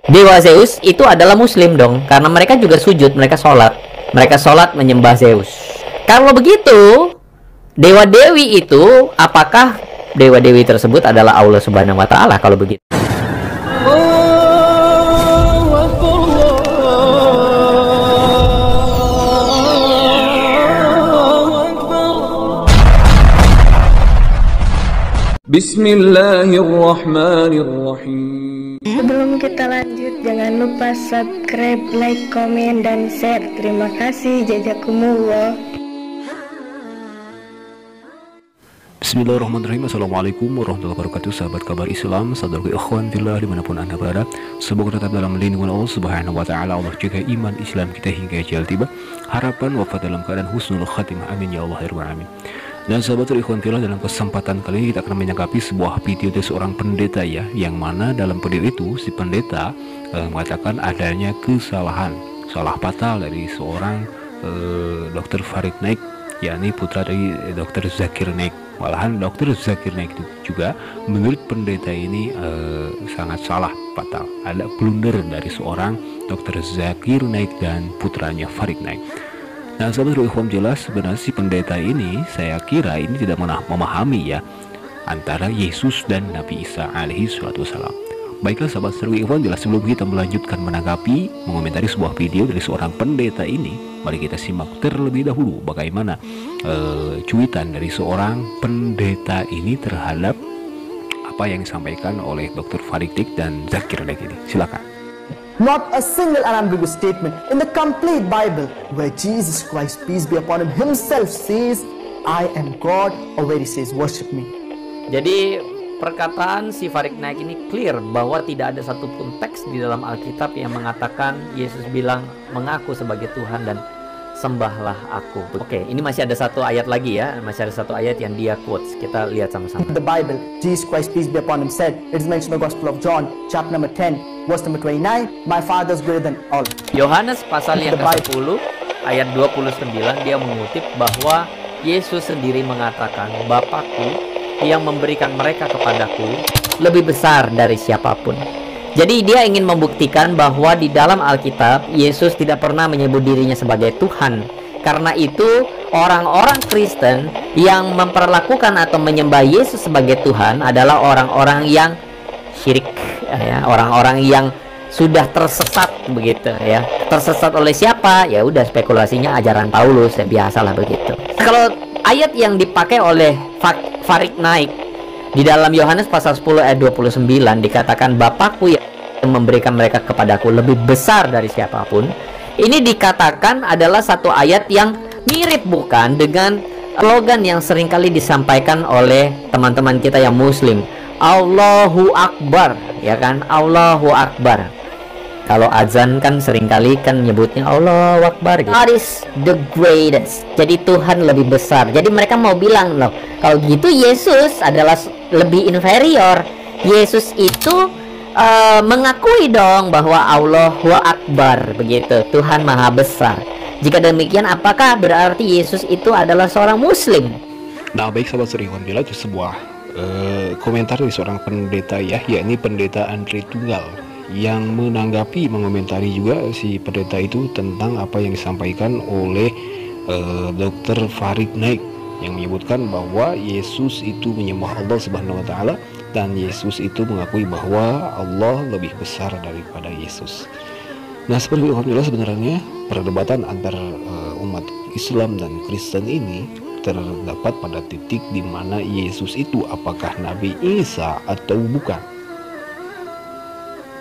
Dewa Zeus itu adalah muslim dong, karena mereka juga sujud, mereka sholat menyembah Zeus. Kalau begitu, dewa-dewi itu, apakah dewa-dewi tersebut adalah Allah Subhanahu wa Ta'ala kalau begitu? Bismillahirrahmanirrahim. Sebelum kita lanjut, jangan lupa subscribe, like, komen, dan share. Terima kasih. Jazakumullah. Bismillahirrahmanirrahim. Assalamualaikum warahmatullahi wabarakatuh. Sahabat kabar Islam, saudaraku ikhwan fillah dimanapun anda berada, semoga tetap dalam lindungan Allah Subhanahu wa Ta'ala. Allah jaga iman Islam kita hingga ajal tiba. Harapan wafat dalam keadaan husnul khatimah, amin ya Allah ya rabbal alamin. Dan sahabat ikhwan fillah, dalam kesempatan kali ini kita akan menyangkapi sebuah video dari seorang pendeta ya, yang mana dalam video itu si pendeta mengatakan adanya kesalahan, salah fatal dari seorang Dr. Farid Naik, yakni putra dari Dr. Zakir Naik. Malahan Dr. Zakir Naik itu juga menurut pendeta ini sangat salah, fatal. Ada blunder dari seorang Dr. Zakir Naik dan putranya Farid Naik. Nah sahabat ikhwan jelas, sebenarnya si pendeta ini saya kira ini tidak memahami ya antara Yesus dan Nabi Isa alaihi salatu wassalam. Baiklah sahabat ikhwan jelas, sebelum kita melanjutkan menanggapi, mengomentari sebuah video dari seorang pendeta ini, mari kita simak terlebih dahulu bagaimana cuitan dari seorang pendeta ini terhadap apa yang disampaikan oleh Dr. Farid Naik dan Zakir Naik ini. Silakan. Not a single unambiguous statement in the complete Bible where Jesus Christ, peace be upon him, himself says, I am God, or where he says, worship me. Jadi perkataan si Farid Naik ini clear bahwa tidak ada satupun teks di dalam Alkitab yang mengatakan Yesus bilang mengaku sebagai Tuhan dan sembahlah aku. Oke, ini masih ada satu ayat lagi ya, masih ada satu ayat yang dia quotes. Kita lihat sama-sama. The Bible, Jesus Christ, peace be upon him, said, it is mentioned in the Gospel of John, chapter number 10, verse number 29, my Father is greater than all. Yohanes pasal yang ke-10 ayat 29 dia mengutip bahwa Yesus sendiri mengatakan, Bapakku yang memberikan mereka kepadaku lebih besar dari siapapun. Jadi dia ingin membuktikan bahwa di dalam Alkitab Yesus tidak pernah menyebut dirinya sebagai Tuhan. Karena itu orang-orang Kristen yang memperlakukan atau menyembah Yesus sebagai Tuhan adalah orang-orang yang syirik ya, orang-orang yang sudah tersesat begitu ya. Tersesat oleh siapa? Ya udah, spekulasinya ajaran Paulus ya, biasalah begitu. Kalau ayat yang dipakai oleh Farid Naik di dalam Yohanes pasal 10 ayat 29 dikatakan Bapakku yang memberikan mereka kepadaku lebih besar dari siapapun. Ini dikatakan adalah satu ayat yang mirip bukan dengan slogan yang seringkali disampaikan oleh teman-teman kita yang muslim, Allahu Akbar, ya kan? Allahu Akbar. Kalau azan kan seringkali kan nyebutnya Allahu Akbar gitu. God is the greatest. Jadi Tuhan lebih besar. Jadi mereka mau bilang loh, kalau gitu Yesus adalah lebih inferior. Yesus itu mengakui dong bahwa Allahu Akbar begitu, Tuhan Maha Besar. Jika demikian, apakah berarti Yesus itu adalah seorang muslim? Nah baik sahabat seriwan, bila itu sebuah komentar dari seorang pendeta ya, yakni pendeta Andre Tunggal, yang menanggapi, mengomentari juga si pendeta itu tentang apa yang disampaikan oleh Dr. Farid Naik, yang menyebutkan bahwa Yesus itu menyembah Allah Subhanahu wa Ta'ala dan Yesus itu mengakui bahwa Allah lebih besar daripada Yesus. Nah seperti alhamdulillah, sebenarnya perdebatan antara umat Islam dan Kristen ini terdapat pada titik di mana Yesus itu apakah Nabi Isa atau bukan.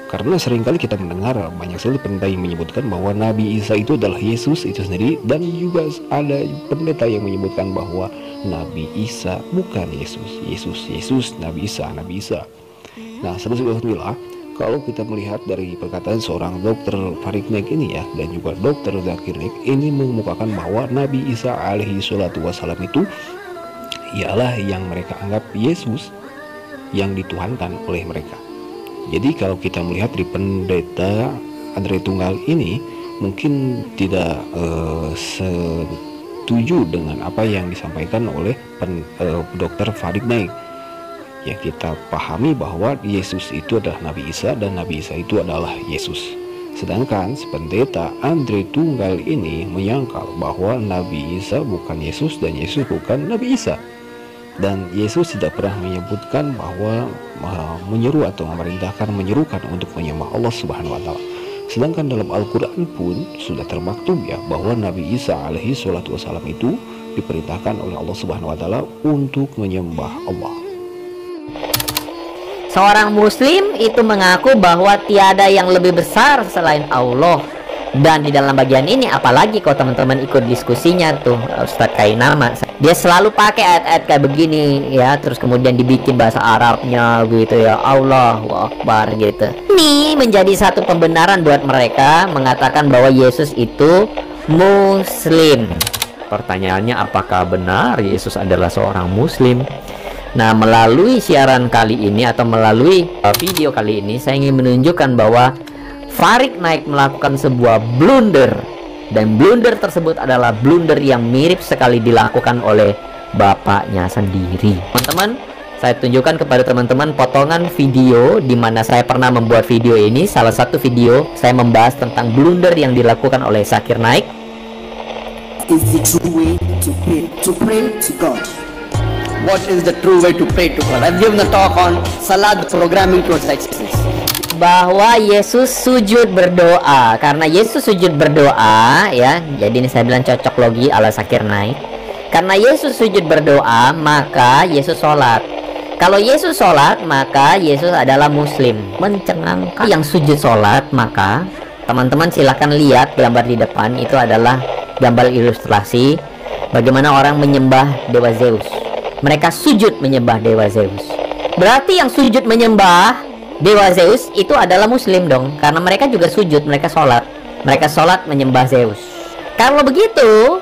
Karena seringkali kita mendengar banyak sekali pendeta yang menyebutkan bahwa Nabi Isa itu adalah Yesus itu sendiri, dan juga ada pendeta yang menyebutkan bahwa Nabi Isa bukan Yesus. Yesus, Nabi Isa. Nah alhamdulillah, kalau kita melihat dari perkataan seorang Dr. Farid Naik ini ya, dan juga Dr. Zakir Naik ini mengemukakan bahwa Nabi Isa alaihi salatu wassalam itu ialah yang mereka anggap Yesus yang dituhankan oleh mereka. Jadi kalau kita melihat dari pendeta Andre Tunggal ini, mungkin tidak setuju dengan apa yang disampaikan oleh Dr. Farid Naik, yang kita pahami bahwa Yesus itu adalah Nabi Isa dan Nabi Isa itu adalah Yesus. Sedangkan pendeta Andre Tunggal ini menyangkal bahwa Nabi Isa bukan Yesus dan Yesus bukan Nabi Isa. Dan Yesus tidak pernah menyebutkan bahwa menyeru atau memerintahkan menyerukan untuk menyembah Allah Subhanahu wa taala. Sedangkan dalam Al-Qur'an pun sudah termaktub ya bahwa Nabi Isa alaihi salatu wasallam itu diperintahkan oleh Allah Subhanahu wa taala untuk menyembah Allah. Seorang muslim itu mengaku bahwa tiada yang lebih besar selain Allah. Dan di dalam bagian ini, apalagi kalau teman-teman ikut diskusinya tuh Ustadz Kainama, dia selalu pakai ayat-ayat kayak begini ya, terus kemudian dibikin bahasa Arabnya gitu ya, Allahu Akbar gitu. Ini menjadi satu pembenaran buat mereka mengatakan bahwa Yesus itu muslim. Pertanyaannya, apakah benar Yesus adalah seorang muslim? Nah, melalui siaran kali ini atau melalui video kali ini, saya ingin menunjukkan bahwa Farid Naik melakukan sebuah blunder, dan blunder tersebut adalah blunder yang mirip sekali dilakukan oleh bapaknya sendiri. Teman-teman, saya tunjukkan kepada teman-teman potongan video di mana saya pernah membuat video ini. Salah satu video saya membahas tentang blunder yang dilakukan oleh Zakir Naik. Is the true way to pray to God. What is the true way to pray to God? I've given a talk on Salat programming towards righteousness. Bahwa Yesus sujud berdoa. Karena Yesus sujud berdoa ya, jadi ini saya bilang cocok logi ala Zakir Naik. Karena Yesus sujud berdoa, maka Yesus sholat. Kalau Yesus sholat, maka Yesus adalah muslim. Mencengangkan yang sujud sholat, maka teman-teman silahkan lihat gambar di depan. Itu adalah gambar ilustrasi bagaimana orang menyembah dewa Zeus. Mereka sujud menyembah dewa Zeus. Berarti yang sujud menyembah dewa Zeus itu adalah muslim dong, karena mereka juga sujud, mereka sholat. Mereka sholat menyembah Zeus. Kalau begitu,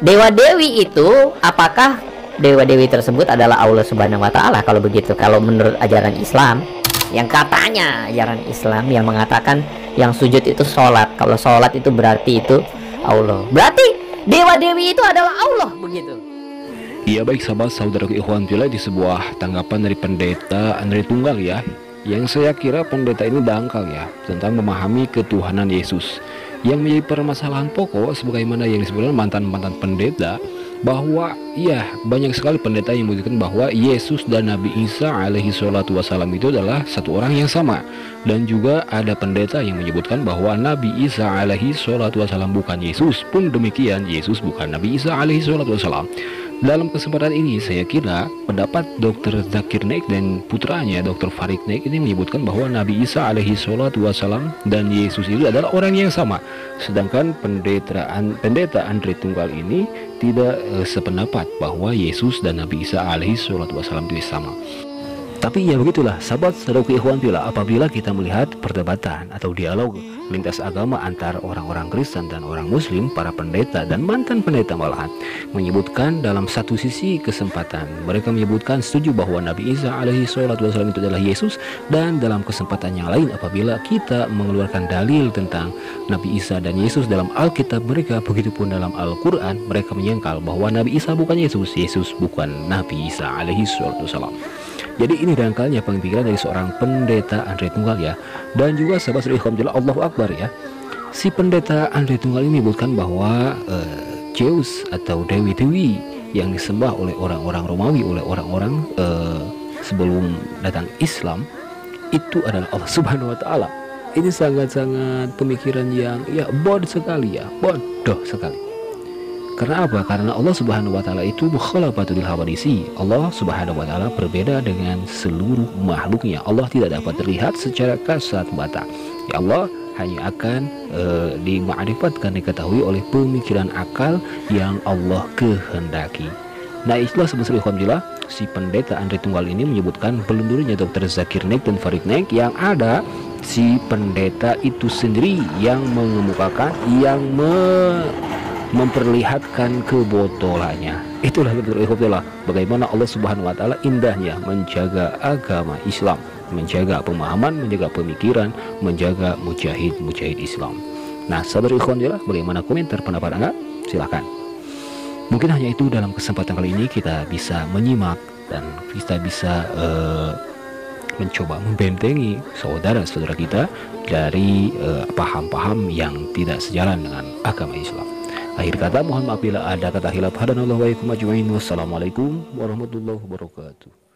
dewa-dewi itu, apakah dewa-dewi tersebut adalah Allah Subhanahu wa taala? Kalau begitu, kalau menurut ajaran Islam, yang katanya ajaran Islam yang mengatakan yang sujud itu sholat. Kalau sholat itu berarti itu Allah. Berarti dewa-dewi itu adalah Allah, begitu. Iya, baik sahabat saudaraku ikhwan fillah, di sebuah tanggapan dari pendeta Andre Tunggal ya, yang saya kira pendeta ini dangkal ya tentang memahami ketuhanan Yesus. Yang menjadi permasalahan pokok sebagaimana yang disebutkan mantan-mantan pendeta, bahwa ya banyak sekali pendeta yang menyebutkan bahwa Yesus dan Nabi Isa alaihi salatu wasallam itu adalah satu orang yang sama. Dan juga ada pendeta yang menyebutkan bahwa Nabi Isa alaihi salatu wasallam bukan Yesus. Pun demikian, Yesus bukan Nabi Isa alaihi salatu wasallam. Dalam kesempatan ini saya kira pendapat Dr. Zakir Naik dan putranya Dr. Farid Naik ini menyebutkan bahwa Nabi Isa alaihi salatu wasallam dan Yesus itu adalah orang yang sama. Sedangkan pendeta Andre Tunggal ini tidak sependapat bahwa Yesus dan Nabi Isa alaihi salatu wasallam itu sama. Tapi ya begitulah sahabat saudaraku ikhwan fillah, apabila kita melihat perdebatan atau dialog lintas agama antara orang-orang Kristen dan orang Muslim, para pendeta dan mantan pendeta malahan menyebutkan dalam satu sisi kesempatan mereka menyebutkan setuju bahwa Nabi Isa alaihi salatu wasallam itu adalah Yesus, dan dalam kesempatan yang lain apabila kita mengeluarkan dalil tentang Nabi Isa dan Yesus dalam Alkitab mereka, begitupun dalam Al-Quran mereka menyangkal bahwa Nabi Isa bukan Yesus, Yesus bukan Nabi Isa alaihi salatu wasallam. Jadi ini dangkalnya pemikiran dari seorang pendeta Andre Tunggal ya. Dan juga sahabat saudara ikhwan fillah, Allahu Akbar ya. Si pendeta Andre Tunggal ini menyebutkan bahwa Zeus atau dewi-dewi yang disembah oleh orang-orang Romawi, oleh orang-orang sebelum datang Islam, itu adalah Allah Subhanahu wa taala. Ini sangat-sangat pemikiran yang ya bodoh sekali ya, bodoh sekali. Karena apa? Karena Allah Subhanahu wa taala itu mukhalafatul hawadisi. Allah Subhanahu wa taala berbeda dengan seluruh makhluknya. Allah tidak dapat terlihat secara kasat mata. Ya Allah hanya akan dima'rifatkan, diketahui oleh pemikiran akal yang Allah kehendaki. Nah, itulah sebetulnya alhamdulillah si pendeta Andre Tunggal ini menyebutkan pelundurnya Dr. Zakir Naik dan Farid Naik, yang ada si pendeta itu sendiri yang mengemukakan, yang memperlihatkan kebotolannya. Itulah betul-betul bagaimana Allah Subhanahu wa taala indahnya menjaga agama Islam, menjaga pemahaman, menjaga pemikiran, menjaga mujahid Islam. Nah, saudara ikhwan fillah, bagaimana komentar pendapat Anda? Silakan. Mungkin hanya itu dalam kesempatan kali ini kita bisa menyimak dan kita bisa mencoba membentengi saudara-saudara kita dari paham-paham yang tidak sejalan dengan agama Islam. Akhir kata, mohon maaf bila ada kata khilaf. Hadanallahu wa iyyakum ajmain. Wassalamualaikum warahmatullahi wabarakatuh.